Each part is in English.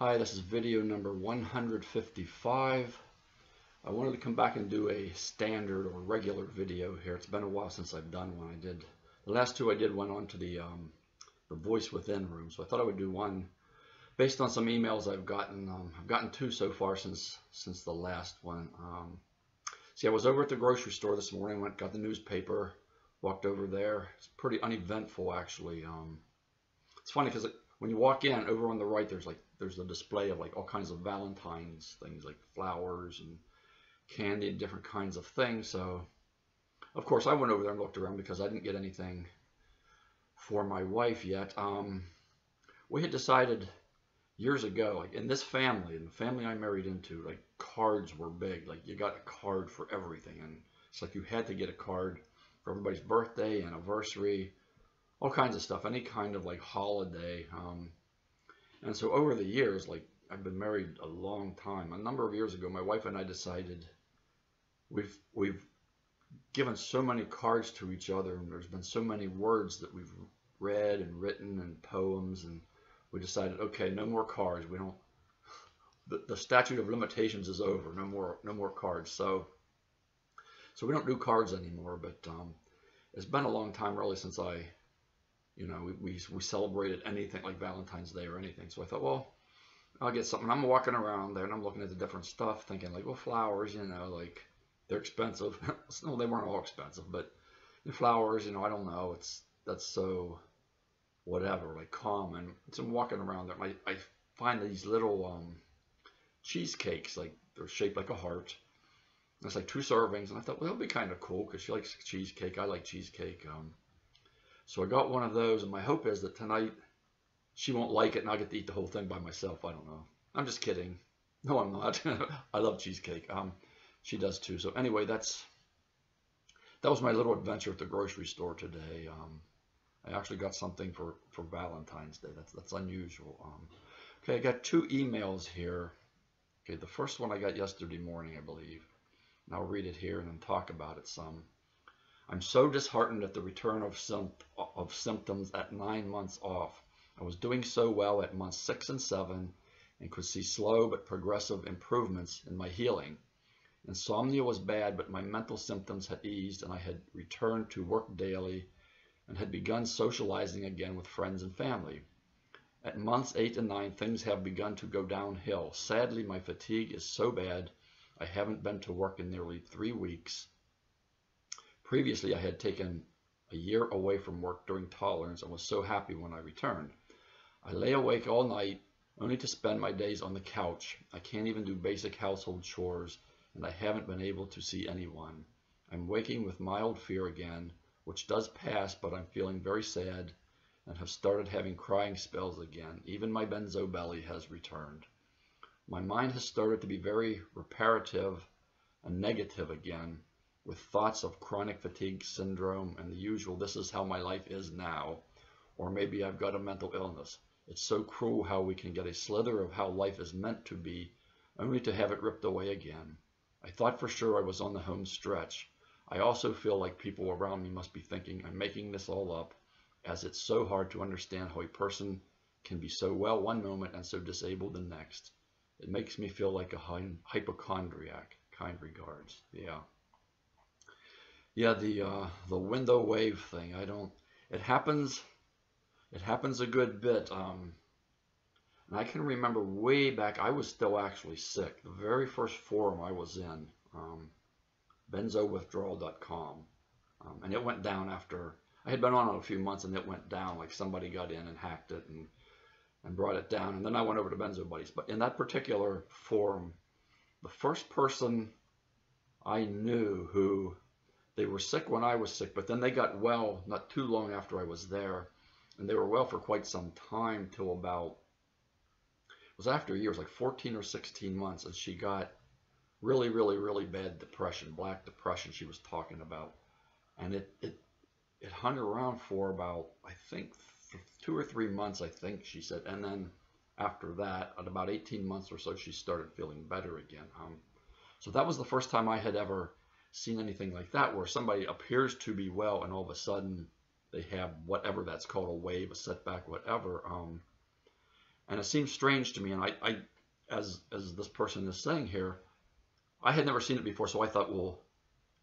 Hi, this is video number 155. I wanted to come back and do a standard or regular video here. It's been a while since I've done one. The last two I did went on to the Voice Within room, so I thought I would do one based on some emails I've gotten. I've gotten two so far since the last one. See, I was over at the grocery store this morning, got the newspaper, walked over there. It's pretty uneventful actually. It's funny because when you walk in, over on the right, there's a display of like all kinds of Valentine's things, like flowers and candy and different kinds of things. So, of course, I went over there and looked around because I didn't get anything for my wife yet. We had decided years ago, like in the family I married into, like cards were big. Like you got a card for everything, and it's like you had to get a card for everybody's birthday, anniversary, all kinds of stuff, any kind of like holiday. And so over the years, like I've been married a long time. A number of years ago, my wife and I decided we've given so many cards to each other, and there's been so many words that we've read and written and poems, and we decided, okay, no more cards. We don't. The statute of limitations is over. No more cards. So we don't do cards anymore. But it's been a long time, really, since we celebrated anything like Valentine's Day or anything. So I thought, well, I'll get something. I'm walking around there and I'm looking at the different stuff, thinking like, well, flowers, like they're expensive. No, they weren't all expensive, but the flowers, I don't know. That's so whatever, like common. So I'm walking around there. And I find these little cheesecakes, like they're shaped like a heart. It's like 2 servings, and I thought, well, that'll be kind of cool because she likes cheesecake. I like cheesecake. So I got one of those, and my hope is that tonight she won't like it and I'll get to eat the whole thing by myself. I don't know. I'm just kidding. No, I'm not. I love cheesecake. She does too. So anyway, that was my little adventure at the grocery store today. I actually got something for Valentine's Day. That's unusual. Okay, I got 2 emails here. Okay, the first one I got yesterday morning, I believe. And I'll read it here and then talk about it some. I'm so disheartened at the return of symptoms at 9 months off. I was doing so well at months 6 and 7 and could see slow but progressive improvements in my healing. Insomnia was bad, but my mental symptoms had eased and I had returned to work daily and had begun socializing again with friends and family. At months 8 and 9, things have begun to go downhill. Sadly, my fatigue is so bad, I haven't been to work in nearly 3 weeks. Previously, I had taken a year away from work during tolerance and was so happy when I returned. I lay awake all night, only to spend my days on the couch. I can't even do basic household chores, and I haven't been able to see anyone. I'm waking with mild fear again, which does pass, but I'm feeling very sad and have started having crying spells again. Even my benzo belly has returned. My mind has started to be very reparative and negative again, with thoughts of chronic fatigue syndrome and the usual, this is how my life is now, or maybe I've got a mental illness. It's so cruel how we can get a slither of how life is meant to be, only to have it ripped away again. I thought for sure I was on the home stretch. I also feel like people around me must be thinking I'm making this all up, as it's so hard to understand how a person can be so well one moment and so disabled the next. It makes me feel like a hypochondriac. Kind regards. Yeah, the window wave thing. It happens a good bit. And I can remember way back, I was still actually sick. The very first forum I was in, benzowithdrawal.com, and it went down after I had been on it a few months, and it went down. Like somebody got in and hacked it and brought it down. And then I went over to Benzo Buddies. But in that particular forum, the first person I knew who they were sick when I was sick, but then they got well not too long after I was there, and they were well for quite some time till about, it was after years, like 14 or 16 months, and she got really, really, really bad depression, black depression she was talking about, and it hung around for about, I think, 2 or 3 months, I think she said, and then after that, at about 18 months or so, she started feeling better again. So that was the first time I had ever seen anything like that, where somebody appears to be well and all of a sudden they have whatever that's called, a wave, a setback, whatever. And it seems strange to me, and as this person is saying here, I had never seen it before, so I thought, well,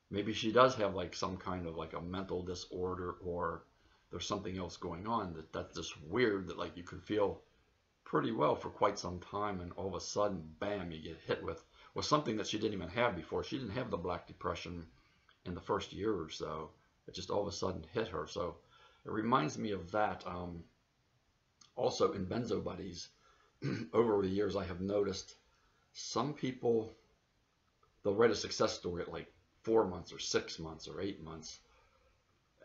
maybe she does have like some kind of like a mental disorder, or there's something else going on that's just weird, that like you could feel pretty well for quite some time, and all of a sudden, bam, you get hit with something that she didn't even have before. She didn't have the Black Depression in the first year or so. It just all of a sudden hit her. So it reminds me of that. Also in Benzo Buddies, over the years, I have noticed some people, they'll write a success story at like 4 months or 6 months or 8 months.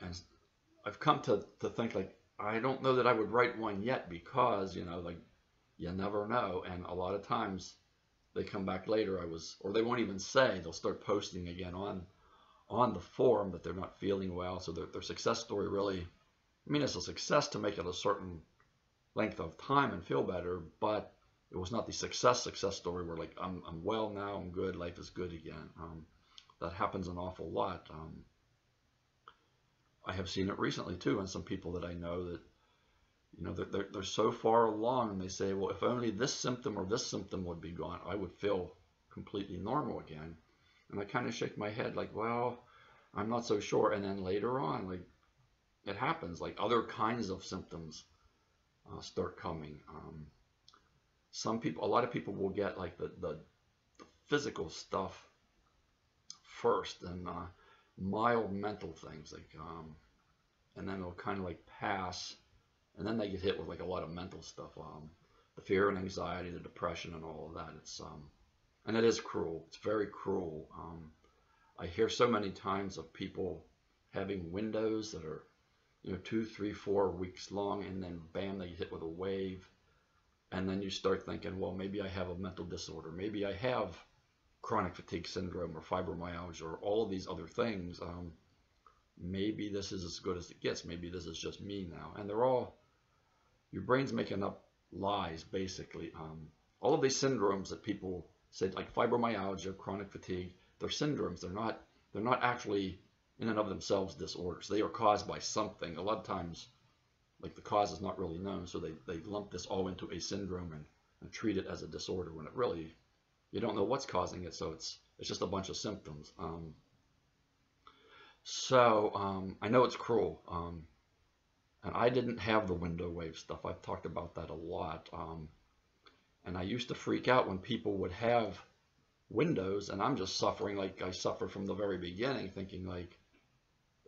And I've come to think like, I don't know that I would write one yet, because, you know, like, you never know. And a lot of times they come back later, or they won't even say, they'll start posting again on the forum that they're not feeling well. So their success story really, I mean, it's a success to make it a certain length of time and feel better, but it was not the success story where like, I'm well now, I'm good, life is good again. That happens an awful lot. I have seen it recently too, and some people that I know that, you know, they're so far along, and they say, well, if only this symptom or this symptom would be gone, I would feel completely normal again. And I kind of shake my head like, well, I'm not so sure. And then later on, like, it happens, like other kinds of symptoms start coming. A lot of people will get like the physical stuff first, and mild mental things, like, and then it'll kind of like pass, and then they get hit with like a lot of mental stuff, the fear and anxiety, the depression, and all of that. It's and it is cruel. It's very cruel. I hear so many times of people having windows that are, you know, 2, 3, 4 weeks long, and then bam, they get hit with a wave. And then you start thinking, well, maybe I have a mental disorder. Maybe I have chronic fatigue syndrome or fibromyalgia or all of these other things. Maybe this is as good as it gets. Maybe this is just me now. And they're all, your brain's making up lies, basically. All of these syndromes that people say, like fibromyalgia, chronic fatigue, they're syndromes. They're not actually in and of themselves disorders. They are caused by something. A lot of times, like, the cause is not really known, so they lump this all into a syndrome and treat it as a disorder, when it really, you don't know what's causing it, so it's just a bunch of symptoms. I know it's cruel, and I didn't have the window wave stuff. I've talked about that a lot, and I used to freak out when people would have windows, and I'm just suffering like I suffered from the very beginning, thinking like,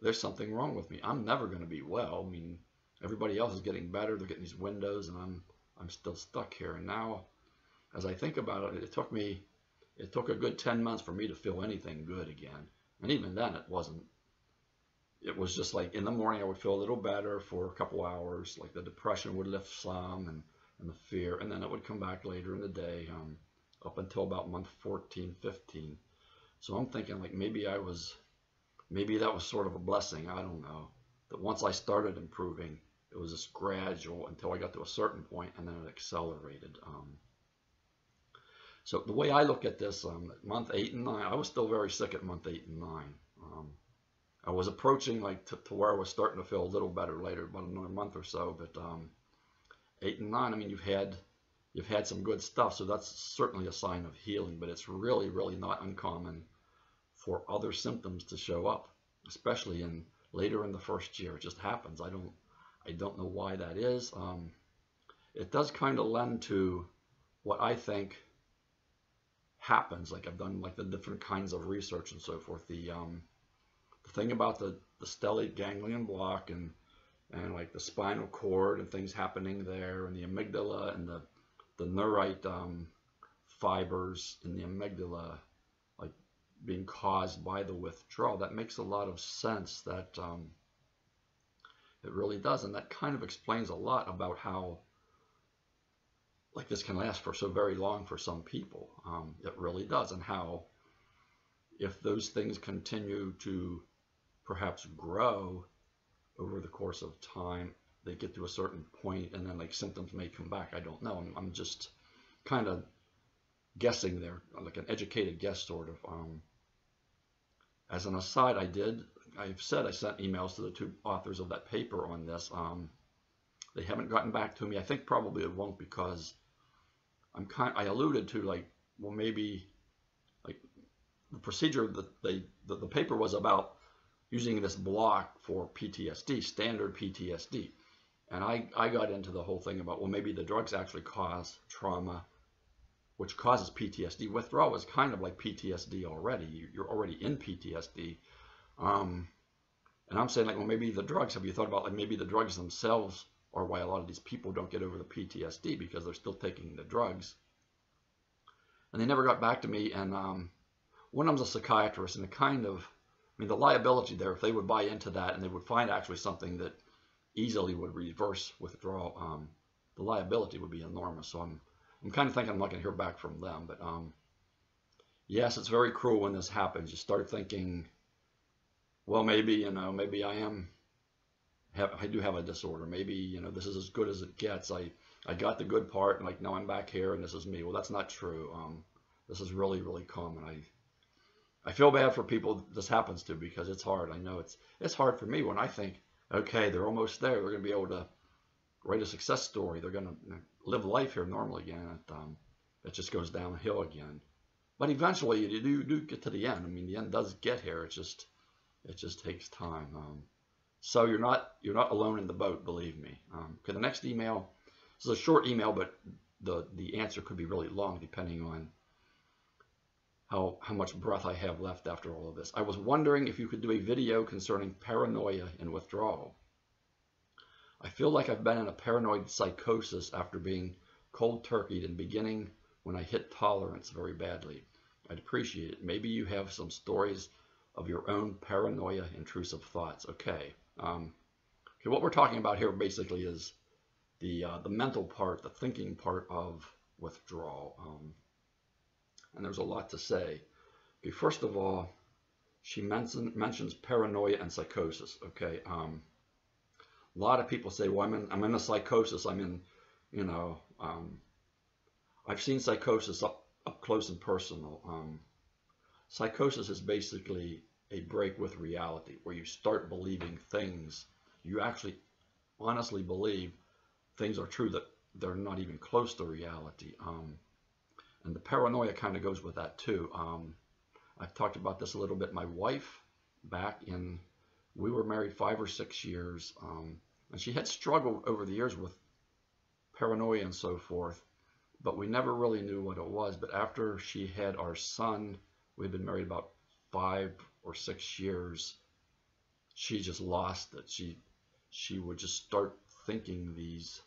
there's something wrong with me. I'm never going to be well. I mean, everybody else is getting better. They're getting these windows, and I'm still stuck here. And now, as I think about it, it took a good 10 months for me to feel anything good again. And even then, it wasn't. It was just like, in the morning I would feel a little better for a couple hours, like the depression would lift some, and the fear, and then it would come back later in the day, up until about month 14, 15. So I'm thinking like, maybe that was sort of a blessing. I don't know. That once I started improving, it was just gradual until I got to a certain point, and then it accelerated. So the way I look at this, month 8 and 9, I was still very sick at month 8 and 9. I was approaching like to where I was starting to feel a little better later, about another month or so. But 8 and 9, I mean, you've had some good stuff, so that's certainly a sign of healing. But it's really, really not uncommon for other symptoms to show up, especially later in the first year. It just happens. I don't know why that is. It does kind of lend to what I think happens. Like, I've done like the different kinds of research and so forth. The thing about the stellate ganglion block and like the spinal cord and things happening there, and the amygdala and the neurite fibers in the amygdala, like, being caused by the withdrawal, that makes a lot of sense. That it really does, and that kind of explains a lot about how, like, this can last for so very long for some people. It really does, and how, if those things continue to perhaps grow over the course of time, they get to a certain point, and then like symptoms may come back. I don't know. I'm just kind of guessing there, like an educated guess, sort of. As an aside, I've said I sent emails to the 2 authors of that paper on this. They haven't gotten back to me. I think probably it won't, because I alluded to, like, well, maybe like the procedure that the paper was about using this block for PTSD, standard PTSD. And I got into the whole thing about, well, maybe the drugs actually cause trauma, which causes PTSD. Withdrawal is kind of like PTSD already. You're already in PTSD. And I'm saying, like, well, maybe the drugs, have you thought about, like, maybe the drugs themselves are why a lot of these people don't get over the PTSD, because they're still taking the drugs. And they never got back to me. And one of them's a psychiatrist, and it kind of, I mean, the liability there, if they would buy into that and they would find actually something that easily would reverse withdrawal, the liability would be enormous. So I'm kind of thinking I'm not going to hear back from them. But yes, it's very cruel when this happens. You start thinking, well, maybe, maybe I do have a disorder. Maybe, this is as good as it gets. I got the good part, and, like, now I'm back here and this is me. Well, that's not true. This is really, really common. I feel bad for people this happens to, because it's hard. I know it's hard for me when I think, okay, they're almost there. They're going to be able to write a success story. They're going to live life here normally again. It just goes downhill again. But eventually you do get to the end. I mean, the end does get here. It just takes time. So you're not alone in the boat, believe me. Okay, the next email, this is a short email, but the answer could be really long depending on how much breath I have left after all of this. I was wondering if you could do a video concerning paranoia and withdrawal. I feel like I've been in a paranoid psychosis after being cold turkeyed and beginning when I hit tolerance very badly. I'd appreciate it. Maybe you have some stories of your own paranoia, intrusive thoughts. Okay. Okay, what we're talking about here basically is the mental part, the thinking part of withdrawal. And there's a lot to say. Okay, first of all, she mentions paranoia and psychosis. Okay, a lot of people say, well, I'm in a psychosis. I'm in, I've seen psychosis up close and personal. Psychosis is basically a break with reality, where you start believing things. You actually honestly believe things are true that they're not even close to reality. And the paranoia kind of goes with that too. I've talked about this a little bit. My wife, we were married 5 or 6 years, and she had struggled over the years with paranoia and so forth, but we never really knew what it was. But after she had our son, we'd been married about 5 or 6 years, she just lost it. She would just start thinking these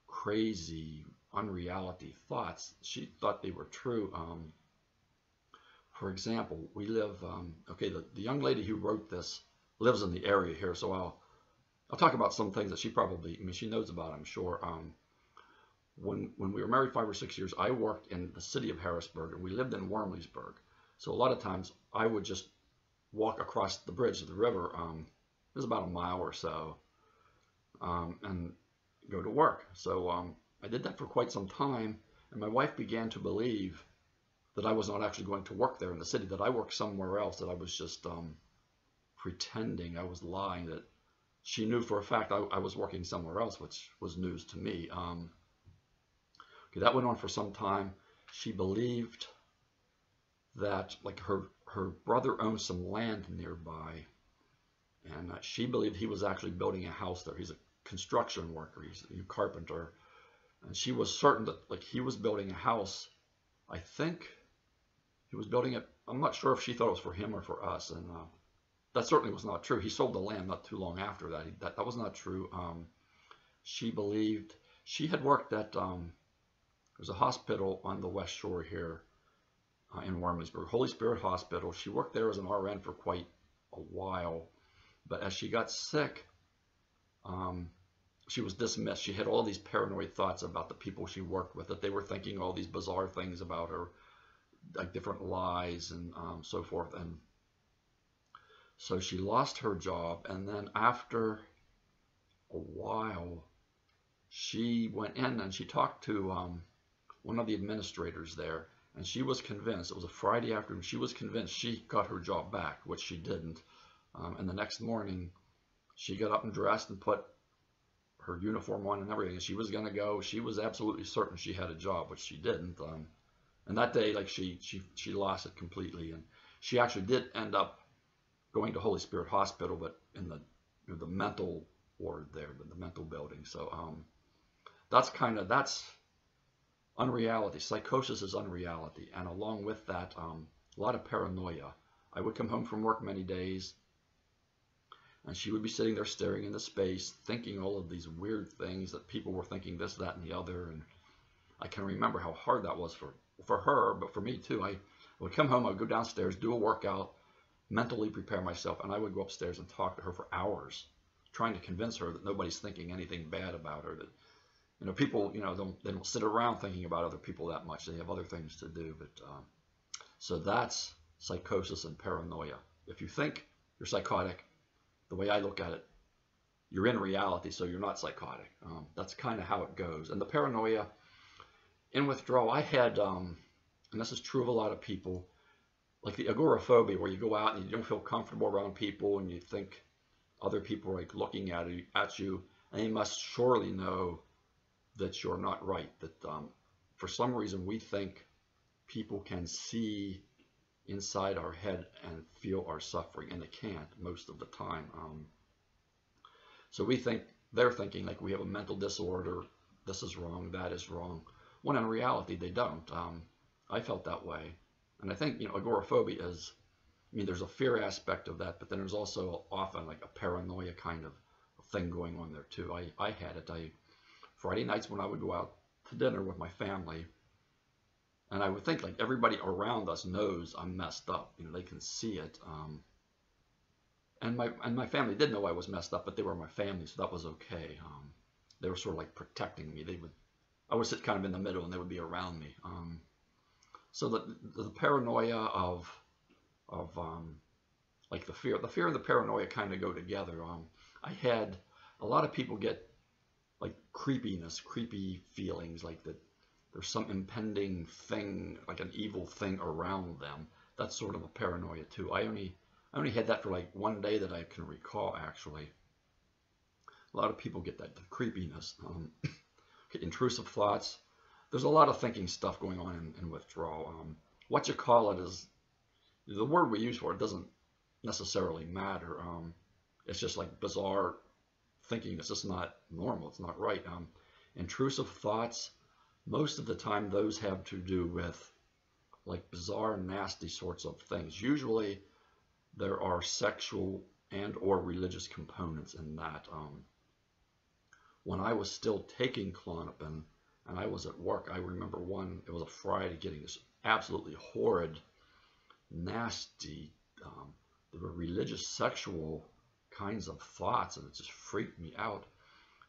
crazy, unreality thoughts. She thought they were true. For example, we live, okay, the young lady who wrote this lives in the area here, so I'll talk about some things that she probably, she knows about, I'm sure. When we were married 5 or 6 years, I worked in the city of Harrisburg, and we lived in Wormleysburg. So a lot of times I would just walk across the bridge of the river. It was about a mile or so, and go to work. So I did that for quite some time, and my wife began to believe that I was not actually going to work there in the city, that I worked somewhere else, that I was just pretending, I was lying, that she knew for a fact I was working somewhere else, which was news to me. Okay, that went on for some time. She believed that, like, her brother owned some land nearby, and she believed he was actually building a house there. He's a construction worker, he's a carpenter, and she was certain that, like, he was building a house. I think he was building it, I'm not sure if she thought it was for him or for us, and that certainly was not true. He sold the land not too long after that. That was not true. She believed, she had worked at, there's a hospital on the West Shore here in Wormleysburg, Holy Spirit Hospital. She worked there as an RN for quite a while, but as she got sick, she was dismissed. She had all these paranoid thoughts about the people she worked with, that they were thinking all these bizarre things about her, like different lies and so forth. And so she lost her job, and then after a while, she went in and she talked to one of the administrators there, and she was convinced, it was a Friday afternoon, she was convinced she got her job back, which she didn't. And the next morning, she got up and dressed and put her uniform on and everything. She was going to go. She was absolutely certain she had a job, which she didn't. And that day, like she lost it completely. And she actually did end up going to Holy Spirit Hospital, but in the the mental ward there, the mental building. So that's unreality. Psychosis is unreality, and along with that, a lot of paranoia. I would come home from work many days, and she would be sitting there staring into space, thinking all of these weird things that people were thinking this, that, and the other. And I can remember how hard that was for her, but for me too. I would come home, I would go downstairs, do a workout, mentally prepare myself, and I would go upstairs and talk to her for hours, trying to convince her that nobody's thinking anything bad about her. That people they don't sit around thinking about other people that much. They have other things to do. But so that's psychosis and paranoia. If you think you're psychotic, the way I look at it, you're in reality, so you're not psychotic. That's kind of how it goes. And the paranoia in withdrawal, I had, and this is true of a lot of people, like the agoraphobia, where you go out and you don't feel comfortable around people, and you think other people are like looking at you, and they must surely know that you're not right. That for some reason we think people can see inside our head and feel our suffering, and they can't most of the time. So we think they're thinking like we have a mental disorder, this is wrong, that is wrong, when in reality they don't. I felt that way, and I think agoraphobia is, there's a fear aspect of that, but then there's also often like a paranoia kind of thing going on there too. I had it. Friday nights when I would go out to dinner with my family, and I would think like everybody around us knows I'm messed up. They can see it. And my family did know I was messed up, but they were my family, so that was okay. They were sort of like protecting me. I would sit kind of in the middle, and they would be around me. So the paranoia of like the fear and the paranoia kind of go together. I had a lot of people get like creepy feelings, like that there's some impending thing, like an evil thing around them. That's sort of a paranoia too. I only had that for like one day that I can recall, actually. A lot of people get that, the creepiness. Get intrusive thoughts. There's a lot of thinking stuff going on in withdrawal. What you call it is, the word we use for it doesn't necessarily matter. It's just like bizarre thinking. It's just not normal. It's not right. Intrusive thoughts, most of the time those have to do with like bizarre, nasty sorts of things. Usually there are sexual and or religious components in that. When I was still taking Klonopin and I was at work, I remember it was a Friday, getting this absolutely horrid, nasty, there were religious, sexual kinds of thoughts, and it just freaked me out.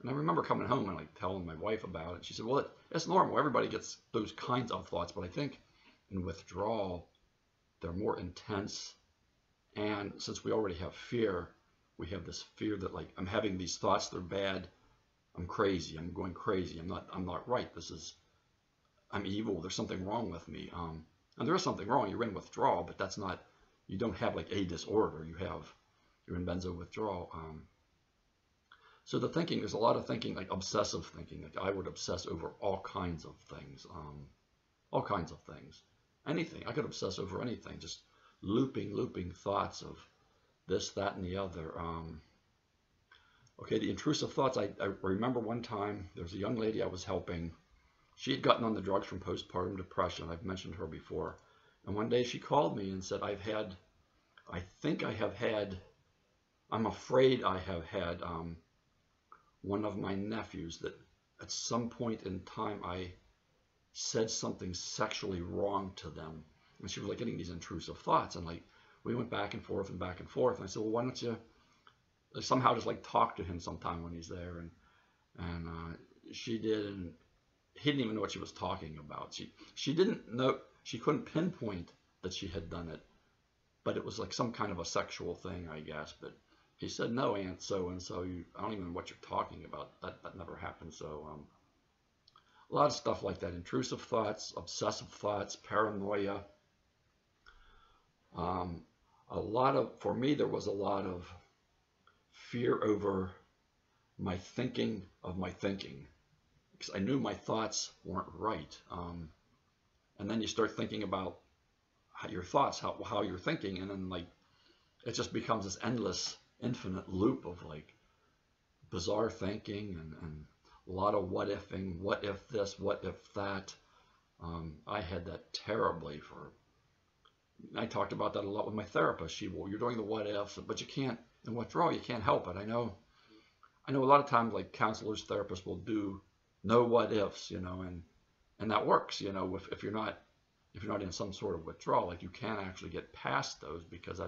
And I remember coming home and like telling my wife about it. She said, well, it's normal. Everybody gets those kinds of thoughts, but I think in withdrawal, they're more intense. And since we already have fear, we have this fear that like, I'm having these thoughts, they're bad. I'm crazy. I'm going crazy. I'm not right. I'm evil. There's something wrong with me. And there is something wrong. You're in withdrawal, but that's not, you don't have like a disorder. You're in benzo withdrawal. So the thinking, there's a lot of thinking, like obsessive thinking. Like I would obsess over all kinds of things. All kinds of things. Anything. I could obsess over anything. Just looping thoughts of this, that, and the other. Okay, the intrusive thoughts. I remember one time there was a young lady I was helping. She had gotten on the drugs from postpartum depression. I've mentioned her before. And one day she called me and said, I'm afraid I have had one of my nephews that at some point in time I said something sexually wrong to them. And she was like getting these intrusive thoughts. And like we went back and forth. And I said, well, why don't you somehow just like talk to him sometime when he's there? And she did, and he didn't even know what she was talking about. She didn't know, she couldn't pinpoint that she had done it, but it was like some kind of a sexual thing, I guess. But he said, no, Aunt so-and-so, I don't even know what you're talking about. That never happened. So a lot of stuff like that. Intrusive thoughts, obsessive thoughts, paranoia. For me, there was a lot of fear over my thinking of my thinking, because I knew my thoughts weren't right. And then you start thinking about your thoughts, how you're thinking, and then like it just becomes this endless, infinite loop of like bizarre thinking and a lot of what ifing, what if this, what if that. I had that terribly I talked about that a lot with my therapist. Well, you're doing the what ifs, but you can't, in withdrawal, you can't help it. I know a lot of times like counselors, therapists will do no what ifs, and that works, if you're not in some sort of withdrawal, like you can actually get past those, because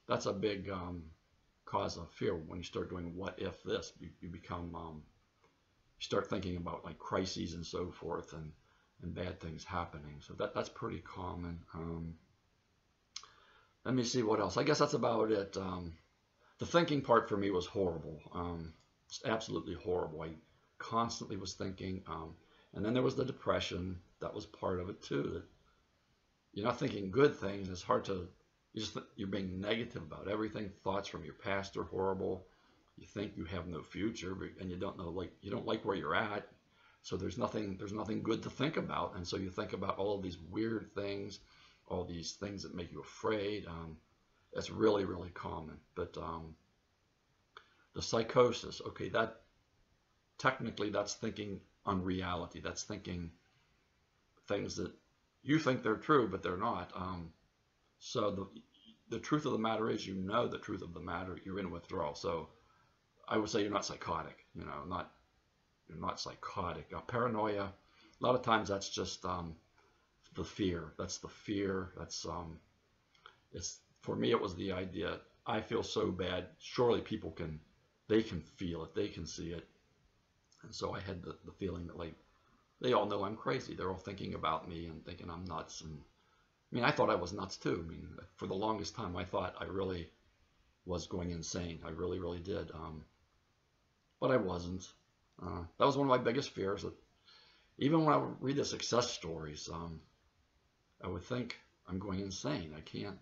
that's a big cause of fear. When you start doing what if this, you become you start thinking about like crises and so forth, and bad things happening. So that's pretty common. Let me see what else. I guess that's about it. The thinking part for me was horrible. It's absolutely horrible. I constantly was thinking. And then there was the depression. That was part of it too. That you're not thinking good things. It's hard to, you're being negative about everything. Thoughts from your past are horrible. You think you have no future, and you don't know, like, you don't like where you're at. So there's nothing good to think about. And so you think about all of these weird things, all these things that make you afraid. That's really, really common. But the psychosis, okay, that technically that's thinking unreality. That's thinking things that you think they're true, but they're not. So the truth of the matter is, the truth of the matter, you're in withdrawal. So I would say you're not psychotic, you're not psychotic. Paranoia, a lot of times that's just the fear. That's the fear. That's it's, for me, it was the idea, I feel so bad, surely people can feel it, they can see it. And so I had the feeling that, like, they all know I'm crazy. They're all thinking about me and thinking I'm nuts. And I mean, I thought I was nuts too. I mean, for the longest time, I thought I really was going insane. I really, really did. But I wasn't. That was one of my biggest fears. That even when I would read the success stories, I would think I'm going insane. I can't.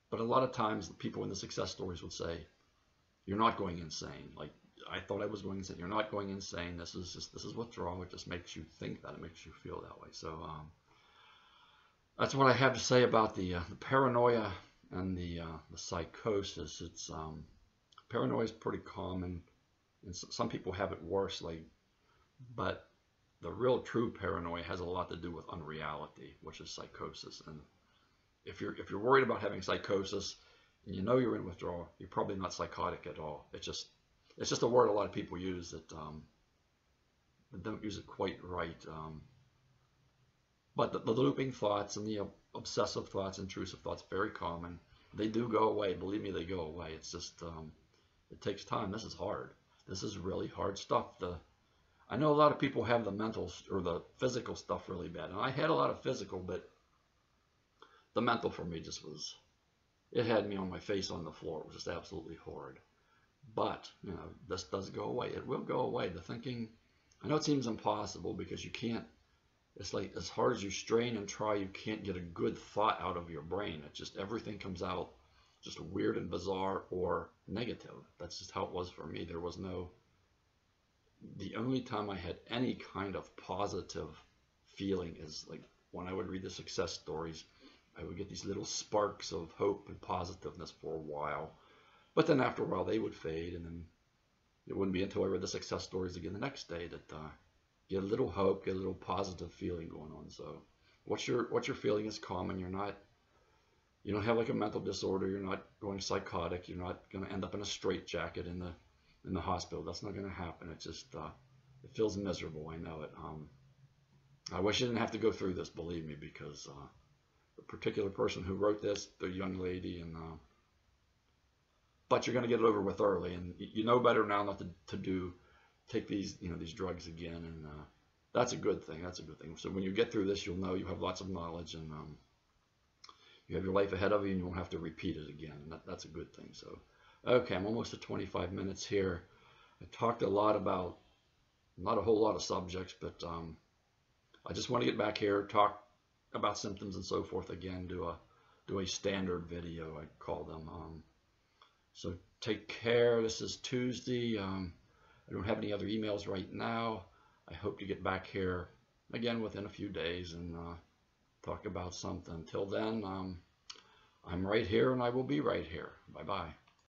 But a lot of times, the people in the success stories would say, "You're not going insane." Like, I thought I was going insane. You're not going insane. This is withdrawal. It just makes you think that. It makes you feel that way. So that's what I have to say about the paranoia and the psychosis. It's paranoia is pretty common, and some people have it worse. But the real true paranoia has a lot to do with unreality, which is psychosis. And if you're worried about having psychosis and you're in withdrawal, you're probably not psychotic at all. It's just a word a lot of people use that don't use it quite right. But the looping thoughts and the obsessive thoughts, intrusive thoughts, very common. They do go away. Believe me, they go away. It's just it takes time. This is hard. This is really hard stuff. I know a lot of people have the mental or the physical stuff really bad, and I had a lot of physical, but the mental for me just was, it had me on my face on the floor. It was just absolutely horrid. But, this does go away. It will go away. The thinking, I know it seems impossible because you can't, it's like as hard as you strain and try, you can't get a good thought out of your brain. It just, everything comes out just weird and bizarre or negative. That's just how it was for me. There was the only time I had any kind of positive feeling is like when I would read the success stories. I would get these little sparks of hope and positiveness for a while. But then after a while, they would fade, and then it wouldn't be until I read the success stories again the next day that get a little hope, get a little positive feeling going on. So what you're feeling is common. You don't have like a mental disorder. You're not going psychotic. You're not going to end up in a straitjacket in the hospital. That's not going to happen. It just it feels miserable. I know it. I wish I didn't have to go through this, believe me, because the particular person who wrote this, the young lady, and but you're going to get it over with early, and you know better now not to take these these drugs again, and that's a good thing. That's a good thing. So when you get through this, you'll know you have lots of knowledge, and you have your life ahead of you, and you won't have to repeat it again. And that's a good thing. So, okay, I'm almost at 25 minutes here. I talked a lot about not a whole lot of subjects, but I just want to get back here, talk about symptoms and so forth again. Do a standard video, I call them. So take care. This is Tuesday. I don't have any other emails right now. I hope to get back here again within a few days and talk about something. Till then, I'm right here and I will be right here. Bye-bye.